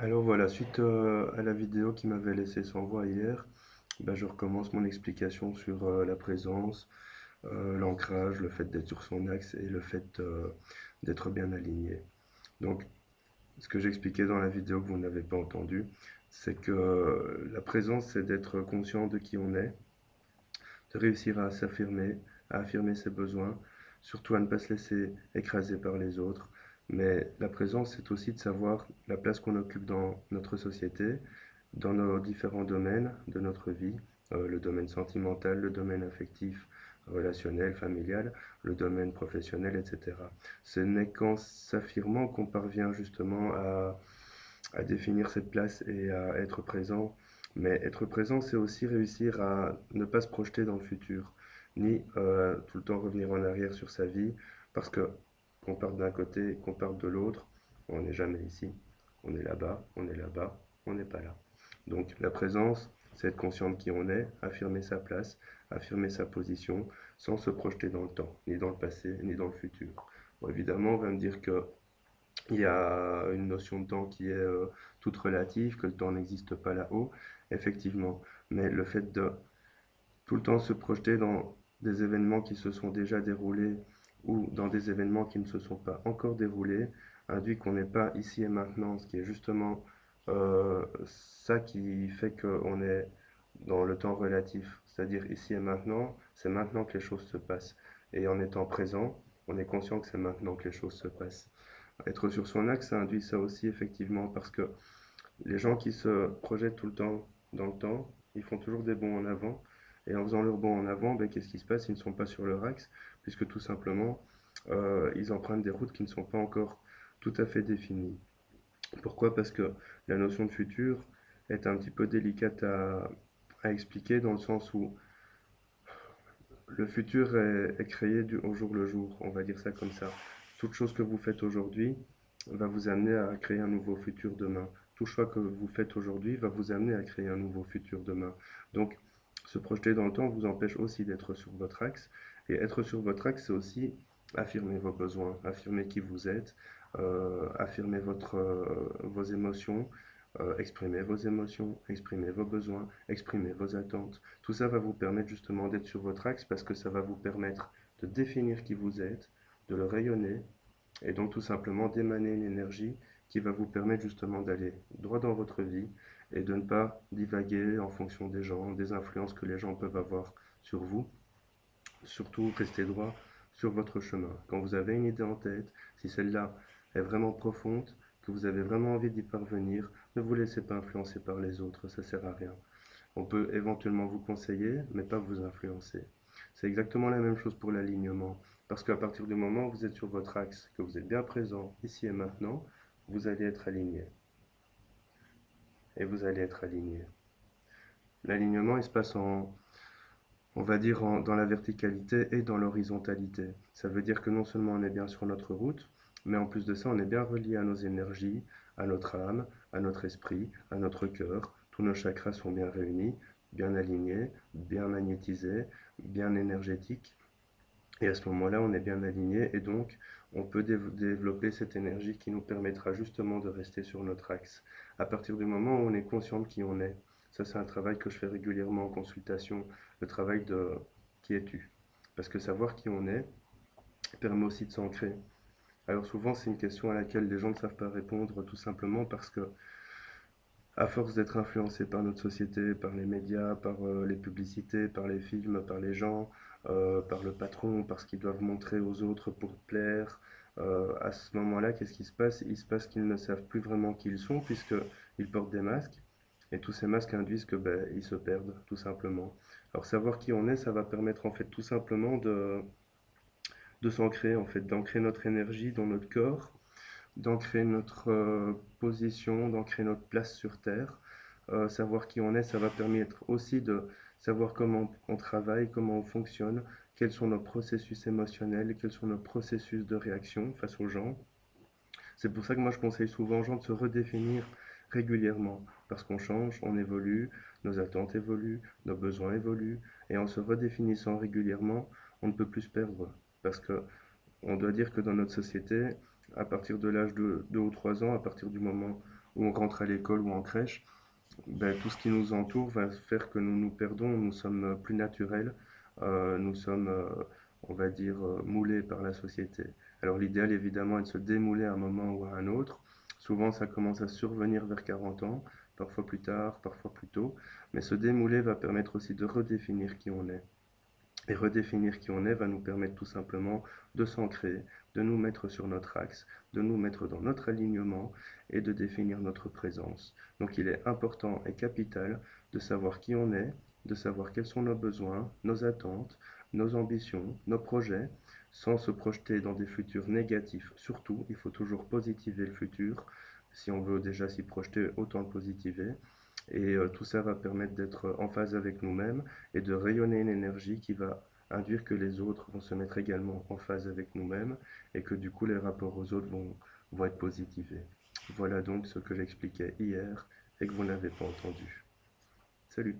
Alors voilà, suite à la vidéo qui m'avait laissé sans voix hier, je recommence mon explication sur la présence, l'ancrage, le fait d'être sur son axe et le fait d'être bien aligné. Donc, ce que j'expliquais dans la vidéo que vous n'avez pas entendu, c'est que la présence, c'est d'être conscient de qui on est, de réussir à s'affirmer, à affirmer ses besoins, surtout à ne pas se laisser écraser par les autres. Mais la présence, c'est aussi de savoir la place qu'on occupe dans notre société, dans nos différents domaines de notre vie, le domaine sentimental, le domaine affectif, relationnel, familial, le domaine professionnel, etc. Ce n'est qu'en s'affirmant qu'on parvient justement à définir cette place et à être présent. Mais être présent, c'est aussi réussir à ne pas se projeter dans le futur, ni tout le temps revenir en arrière sur sa vie, parce que qu'on parte d'un côté, qu'on parte de l'autre, on n'est jamais ici. On est là-bas, on est là-bas, on n'est pas là. Donc la présence, c'est être conscient de qui on est, affirmer sa place, affirmer sa position, sans se projeter dans le temps, ni dans le passé, ni dans le futur. Bon, évidemment, on va me dire que il y a une notion de temps qui est toute relative, que le temps n'existe pas là-haut, effectivement. Mais le fait de tout le temps se projeter dans des événements qui se sont déjà déroulés ou dans des événements qui ne se sont pas encore déroulés induit qu'on n'est pas ici et maintenant, ce qui est justement ça qui fait qu'on est dans le temps relatif, c'est-à-dire ici et maintenant, c'est maintenant que les choses se passent. Et en étant présent, on est conscient que c'est maintenant que les choses se passent. Être sur son axe, ça induit ça aussi effectivement, parce que les gens qui se projettent tout le temps dans le temps, ils font toujours des bonds en avant. Et en faisant leurs bonds en avant, qu'est-ce qui se passe? Ils ne sont pas sur leur axe, puisque tout simplement, ils empruntent des routes qui ne sont pas encore tout à fait définies. Pourquoi? Parce que la notion de futur est un petit peu délicate à expliquer, dans le sens où le futur est créé au jour le jour, on va dire ça comme ça. Toute chose que vous faites aujourd'hui va vous amener à créer un nouveau futur demain. Tout choix que vous faites aujourd'hui va vous amener à créer un nouveau futur demain. Donc, se projeter dans le temps vous empêche aussi d'être sur votre axe. Et être sur votre axe, c'est aussi affirmer vos besoins, affirmer qui vous êtes, affirmer vos émotions, exprimer vos émotions, exprimer vos besoins, exprimer vos attentes. Tout ça va vous permettre justement d'être sur votre axe, parce que ça va vous permettre de définir qui vous êtes, de le rayonner et donc tout simplement d'émaner une énergie qui va vous permettre justement d'aller droit dans votre vie et de ne pas divaguer en fonction des gens, des influences que les gens peuvent avoir sur vous. Surtout, restez droit sur votre chemin. Quand vous avez une idée en tête, si celle-là est vraiment profonde, que vous avez vraiment envie d'y parvenir, ne vous laissez pas influencer par les autres, ça sert à rien. On peut éventuellement vous conseiller, mais pas vous influencer. C'est exactement la même chose pour l'alignement. Parce qu'à partir du moment où vous êtes sur votre axe, que vous êtes bien présent ici et maintenant, vous allez être aligné. Et vous allez être aligné. L'alignement, il se passe on va dire, dans la verticalité et dans l'horizontalité. Ça veut dire que non seulement on est bien sur notre route, mais en plus de ça, on est bien relié à nos énergies, à notre âme, à notre esprit, à notre cœur. Tous nos chakras sont bien réunis, bien alignés, bien magnétisés, bien énergétiques. Et à ce moment-là, on est bien aligné et donc on peut développer cette énergie qui nous permettra justement de rester sur notre axe. À partir du moment où on est conscient de qui on est, ça c'est un travail que je fais régulièrement en consultation, le travail de qui es-tu? Parce que savoir qui on est permet aussi de s'ancrer. Alors souvent c'est une question à laquelle les gens ne savent pas répondre, tout simplement parce que à force d'être influencé par notre société, par les médias, par les publicités, par les films, par les gens, par le patron, par ce qu'ils doivent montrer aux autres pour plaire, à ce moment-là, qu'est-ce qui se passe? Il se passe qu'ils ne savent plus vraiment qui ils sont, puisqu'ils portent des masques. Et tous ces masques induisent que ils se perdent, tout simplement. Alors savoir qui on est, ça va permettre en fait tout simplement de s'ancrer, en fait, d'ancrer notre énergie dans notre corps, d'ancrer notre position, d'ancrer notre place sur Terre. Savoir qui on est, ça va permettre aussi de savoir comment on travaille, comment on fonctionne, quels sont nos processus émotionnels, quels sont nos processus de réaction face aux gens. C'est pour ça que moi je conseille souvent aux gens de se redéfinir régulièrement, parce qu'on change, on évolue, nos attentes évoluent, nos besoins évoluent, et en se redéfinissant régulièrement, on ne peut plus se perdre, parce que on doit dire que dans notre société, à partir de l'âge de 2 ou 3 ans, à partir du moment où on rentre à l'école ou en crèche, ben, tout ce qui nous entoure va faire que nous nous perdons, nous sommes plus naturels, nous sommes, on va dire, moulés par la société. Alors l'idéal évidemment est de se démouler à un moment ou à un autre. Souvent ça commence à survenir vers 40 ans, parfois plus tard, parfois plus tôt, mais se démouler va permettre aussi de redéfinir qui on est. Et redéfinir qui on est va nous permettre tout simplement de s'ancrer, de nous mettre sur notre axe, de nous mettre dans notre alignement et de définir notre présence. Donc il est important et capital de savoir qui on est, de savoir quels sont nos besoins, nos attentes, nos ambitions, nos projets, sans se projeter dans des futurs négatifs. Surtout, il faut toujours positiver le futur. Si on veut déjà s'y projeter, autant le positiver. Et tout ça va permettre d'être en phase avec nous-mêmes et de rayonner une énergie qui va induire que les autres vont se mettre également en phase avec nous-mêmes et que du coup les rapports aux autres vont être positivés. Voilà donc ce que j'expliquais hier et que vous n'avez pas entendu. Salut!